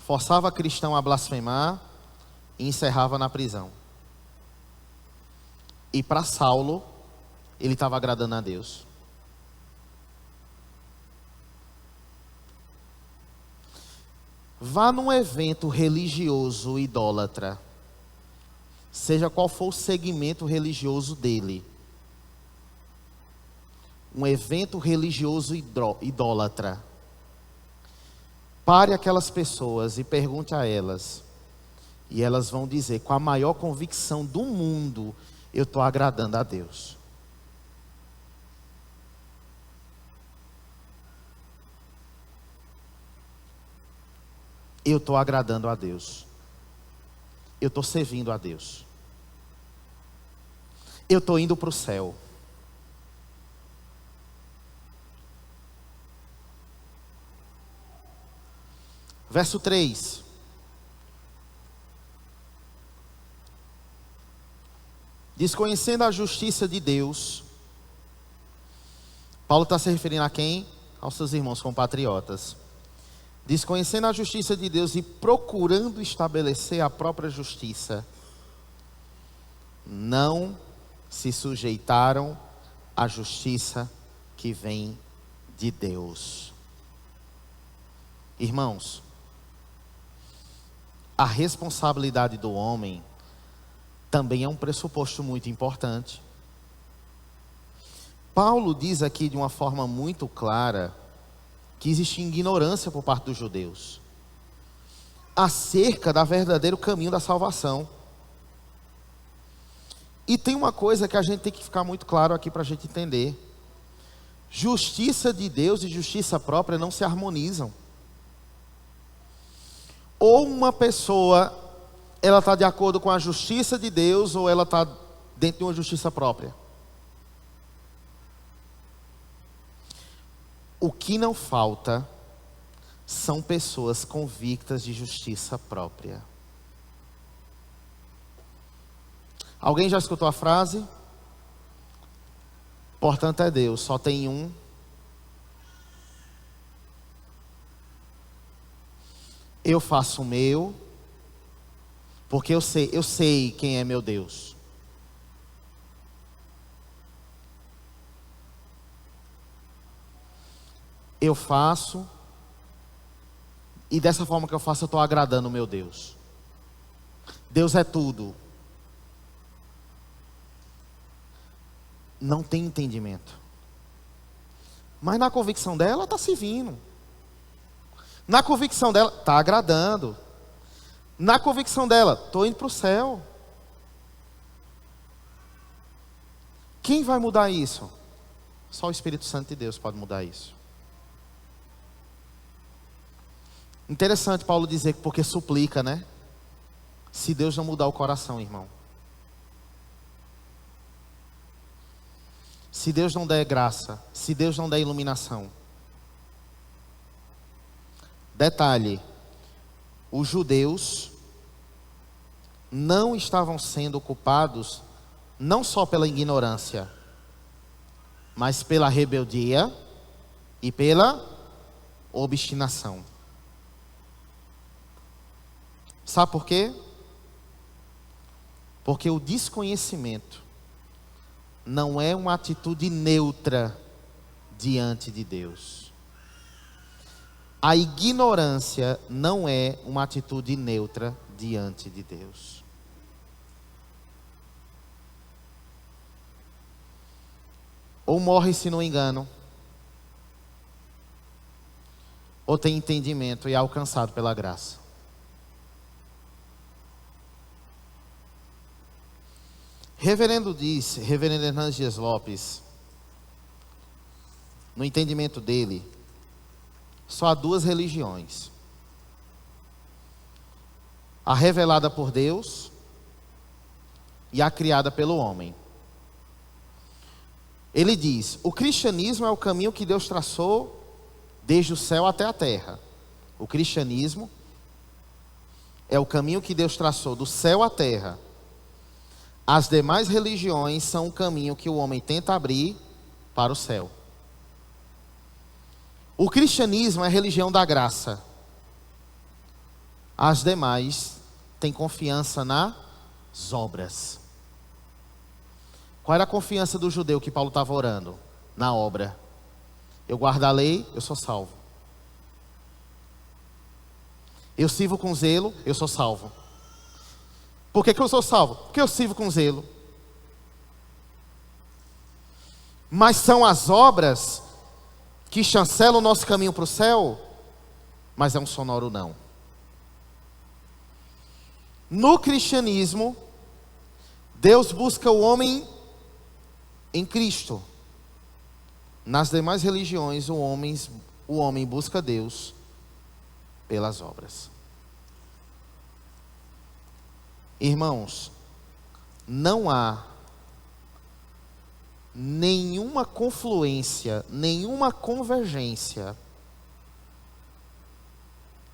forçava cristão a blasfemar e encerrava na prisão. E para Saulo, ele estava agradando a Deus. Vá num evento religioso idólatra, seja qual for o segmento religioso dele. Um evento religioso idólatra. Pare aquelas pessoas e pergunte a elas. E elas vão dizer com a maior convicção do mundo: eu estou agradando a Deus. Eu estou agradando a Deus. Eu estou servindo a Deus. Eu estou indo para o céu. Verso 3. Desconhecendo a justiça de Deus. Paulo está se referindo a quem? Aos seus irmãos compatriotas. Desconhecendo a justiça de Deus e procurando estabelecer a própria justiça, não se sujeitaram à justiça que vem de Deus. Irmãos, a responsabilidade do homem também é um pressuposto muito importante. Paulo diz aqui de uma forma muito clara que existe ignorância por parte dos judeus acerca do verdadeiro caminho da salvação. E tem uma coisa que a gente tem que ficar muito claro aqui para a gente entender: justiça de Deus e justiça própria não se harmonizam. Ou uma pessoa, ela está de acordo com a justiça de Deus, ou ela está dentro de uma justiça própria. O que não falta são pessoas convictas de justiça própria. Alguém já escutou a frase? Portanto é Deus, só tem um. Eu faço o meu, porque eu sei quem é meu Deus. Eu faço, e dessa forma que eu faço, eu estou agradando o meu Deus. Deus é tudo. Não tem entendimento. Mas na convicção dela, está servindo. Na convicção dela, está agradando. Na convicção dela, estou indo para o céu. Quem vai mudar isso? Só o Espírito Santo de Deus pode mudar isso. Interessante Paulo dizer que porque suplica, né? Se Deus não mudar o coração, irmão. Se Deus não der graça, se Deus não der iluminação. Detalhe: os judeus não estavam sendo culpados não só pela ignorância, mas pela rebeldia e pela obstinação. Sabe por quê? Porque o desconhecimento não é uma atitude neutra diante de Deus. A ignorância não é uma atitude neutra diante de Deus. Ou morre-se no engano, ou tem entendimento e é alcançado pela graça. Reverendo Hernandes Dias Lopes, no entendimento dele, só há duas religiões: a revelada por Deus e a criada pelo homem. Ele diz: o cristianismo é o caminho que Deus traçou desde o céu até a terra. O cristianismo é o caminho que Deus traçou do céu à terra. As demais religiões são o caminho que o homem tenta abrir para o céu. O cristianismo é a religião da graça. As demais têm confiança nas obras. Qual era a confiança do judeu que Paulo estava orando? Na obra. Eu guardo a lei, eu sou salvo. Eu sirvo com zelo, eu sou salvo. Por que eu sou salvo? Porque eu sirvo com zelo. Mas são as obras que chancelam o nosso caminho para o céu? Mas é um sonoro não. No cristianismo, Deus busca o homem em Cristo. Nas demais religiões, o homem busca Deus pelas obras. Irmãos, não há nenhuma confluência, nenhuma convergência,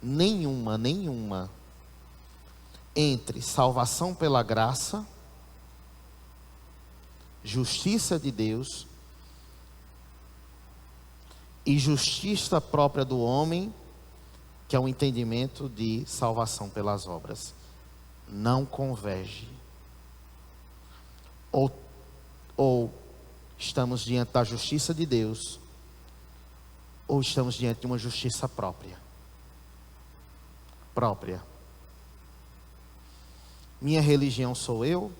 nenhuma, entre salvação pela graça, justiça de Deus e justiça própria do homem, que é o entendimento de salvação pelas obras. Não converge. Ou estamos diante da justiça de Deus, ou estamos diante de uma justiça própria. Minha religião sou eu,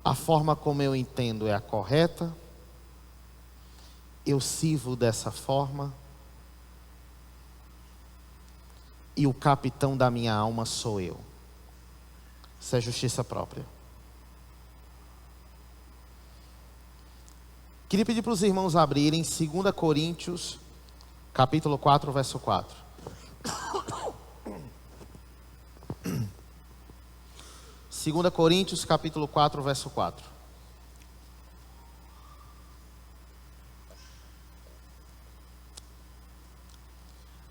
a forma como eu entendo é a correta, eu sirvo dessa forma, e o capitão da minha alma sou eu. Isso é justiça própria. Queria pedir para os irmãos abrirem 2 Coríntios, capítulo 4, verso 4. 2 Coríntios, capítulo 4, verso 4.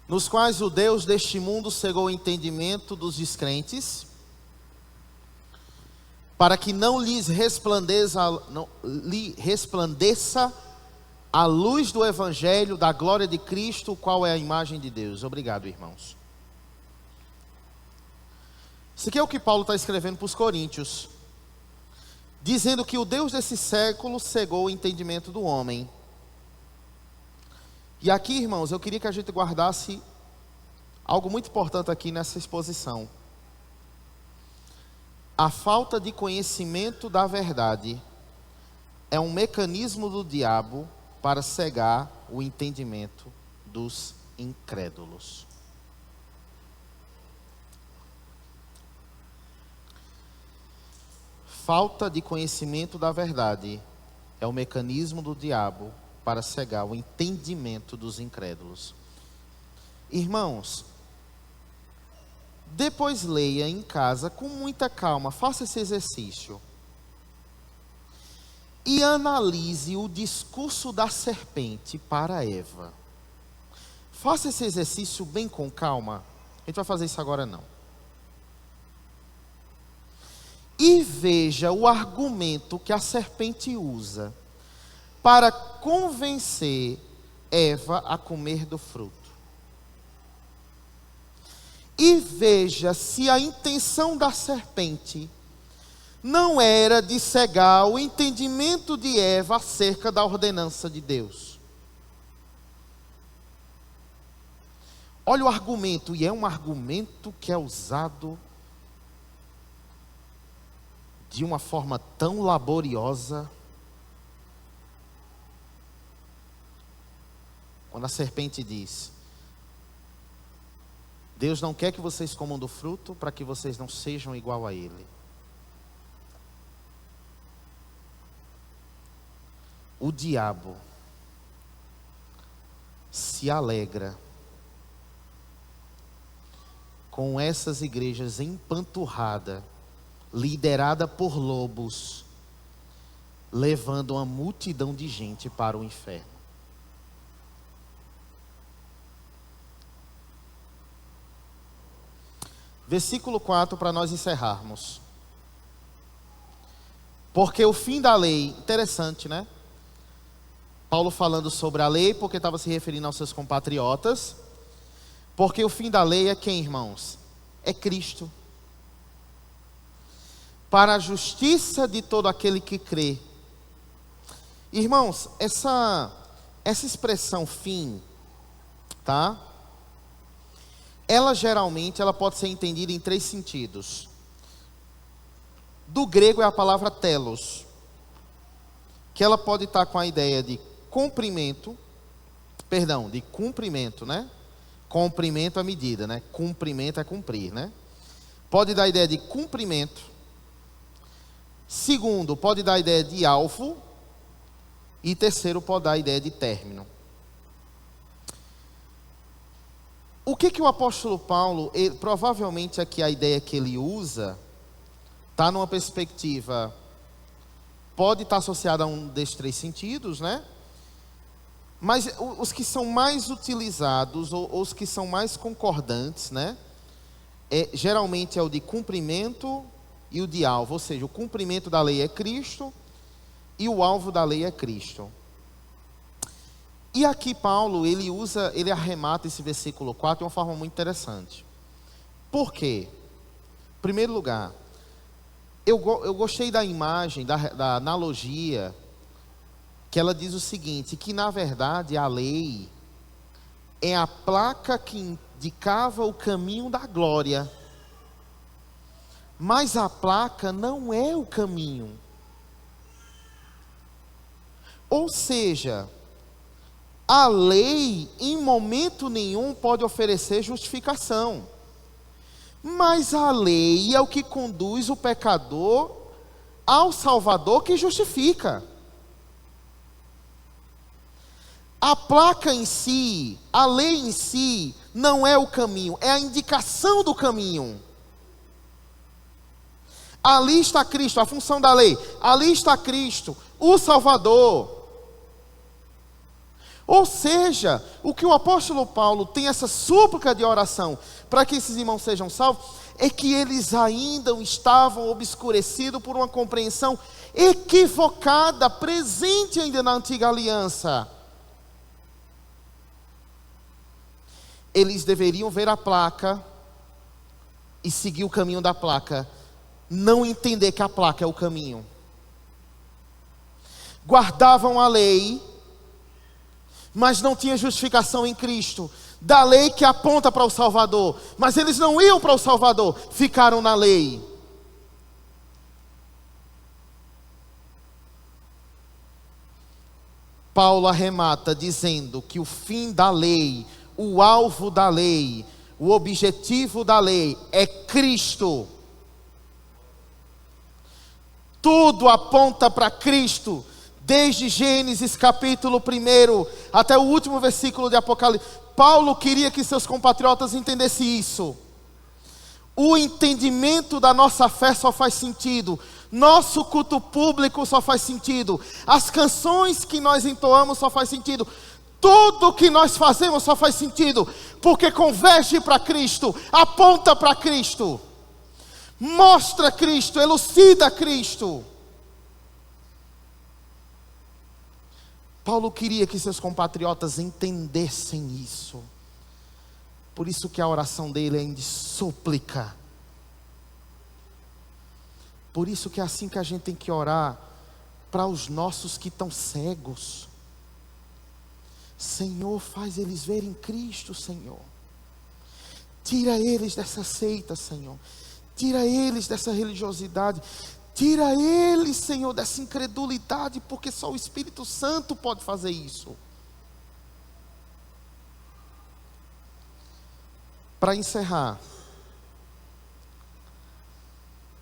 Nos quais o Deus deste mundo cegou o entendimento dos descrentes, para que não lhes resplandeça a luz do Evangelho da glória de Cristo, o qual é a imagem de Deus. Obrigado, irmãos. Isso aqui é o que Paulo está escrevendo para os coríntios, dizendo que o Deus desse século cegou o entendimento do homem. E aqui, irmãos, eu queria que a gente guardasse algo muito importante aqui nessa exposição. A falta de conhecimento da verdade é um mecanismo do diabo para cegar o entendimento dos incrédulos. Falta de conhecimento da verdade é o mecanismo do diabo para cegar o entendimento dos incrédulos. Irmãos, depois leia em casa com muita calma, faça esse exercício. E analise o discurso da serpente para Eva. Faça esse exercício bem com calma. A gente vai fazer isso agora não. E veja o argumento que a serpente usa para convencer Eva a comer do fruto. E veja se a intenção da serpente não era de cegar o entendimento de Eva acerca da ordenança de Deus. Olha o argumento, e é um argumento que é usado de uma forma tão laboriosa. Quando a serpente diz: Deus não quer que vocês comam do fruto para que vocês não sejam igual a Ele. O diabo se alegra com essas igrejas empanturradas, liderada por lobos, levando uma multidão de gente para o inferno. Versículo 4, para nós encerrarmos. Porque o fim da lei, interessante, né? Paulo falando sobre a lei, porque estava se referindo aos seus compatriotas. Porque o fim da lei é quem, irmãos? É Cristo. Para a justiça de todo aquele que crê. Irmãos, essa expressão fim, tá? Ela geralmente pode ser entendida em 3 sentidos. Do grego é a palavra telos, que ela pode estar com a ideia de cumprimento, né? Comprimento é medida, né? Cumprimento é cumprir, né? Pode dar a ideia de cumprimento. Segundo, pode dar a ideia de alvo. E terceiro, pode dar a ideia de término. O que o apóstolo Paulo, provavelmente aqui a ideia que ele usa, está numa perspectiva, pode estar associada a um desses 3 sentidos, né? Mas os que são mais utilizados, ou os que são mais concordantes, né? Geralmente é o de cumprimento e o de alvo. Ou seja, o cumprimento da lei é Cristo e o alvo da lei é Cristo. E aqui Paulo, ele arremata esse versículo 4 de uma forma muito interessante. Por quê? Em primeiro lugar, eu gostei da imagem, da analogia, que ela diz o seguinte, que na verdade a lei é a placa que indicava o caminho da glória. Mas a placa não é o caminho. Ou seja, a lei em momento nenhum pode oferecer justificação. Mas a lei é o que conduz o pecador ao Salvador que justifica. A placa em si, a lei em si, não é o caminho, é a indicação do caminho. Ali está Cristo, a função da lei. Ali está Cristo, o Salvador. Ou seja, o que o apóstolo Paulo tem essa súplica de oração para que esses irmãos sejam salvos, é que eles ainda estavam obscurecidos por uma compreensão equivocada, presente ainda na antiga aliança. Eles deveriam ver a placa e seguir o caminho da placa, não entender que a placa é o caminho. Guardavam a lei, mas não tinha justificação em Cristo, da lei que aponta para o Salvador, mas eles não iam para o Salvador, ficaram na lei. Paulo arremata dizendo que o fim da lei, o alvo da lei, o objetivo da lei é Cristo. Tudo aponta para Cristo. Desde Gênesis capítulo 1 até o último versículo de Apocalipse, Paulo queria que seus compatriotas entendessem isso. O entendimento da nossa fé só faz sentido, nosso culto público só faz sentido, as canções que nós entoamos só faz sentido, tudo que nós fazemos só faz sentido, porque converge para Cristo, aponta para Cristo. Mostra Cristo, elucida Cristo. Paulo queria que seus compatriotas entendessem isso. Por isso que a oração dele é de súplica. Por isso que é assim que a gente tem que orar para os nossos que estão cegos. Senhor, faz eles verem Cristo, Senhor. Tira eles dessa seita, Senhor. Tira eles dessa religiosidade. Tira eles, Senhor, dessa incredulidade, porque só o Espírito Santo pode fazer isso. Para encerrar,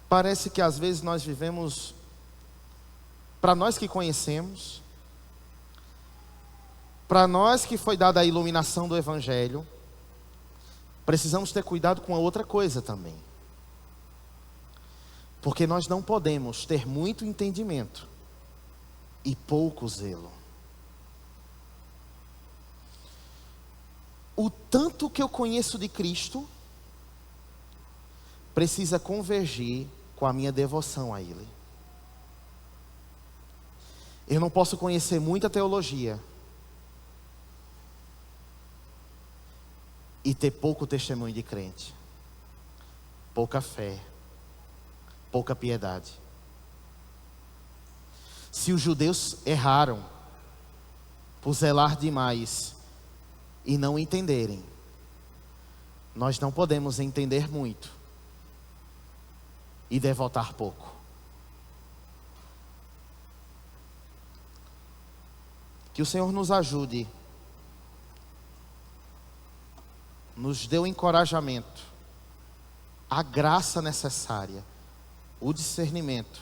parece que às vezes nós vivemos, para nós que conhecemos, para nós que foi dada a iluminação do Evangelho, precisamos ter cuidado com a outra coisa também. Porque nós não podemos ter muito entendimento e pouco zelo. O tanto que eu conheço de Cristo precisa convergir com a minha devoção a Ele. Eu não posso conhecer muita teologia e ter pouco testemunho de crente, pouca fé, pouca piedade. Se os judeus erraram por zelar demais e não entenderem, nós não podemos entender muito e devotar pouco. Que o Senhor nos ajude, nos dê o encorajamento, a graça necessária, o discernimento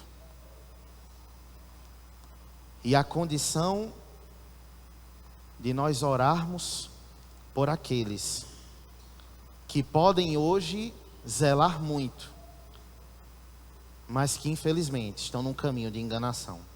e a condição de nós orarmos por aqueles que podem hoje zelar muito, mas que infelizmente estão num caminho de enganação.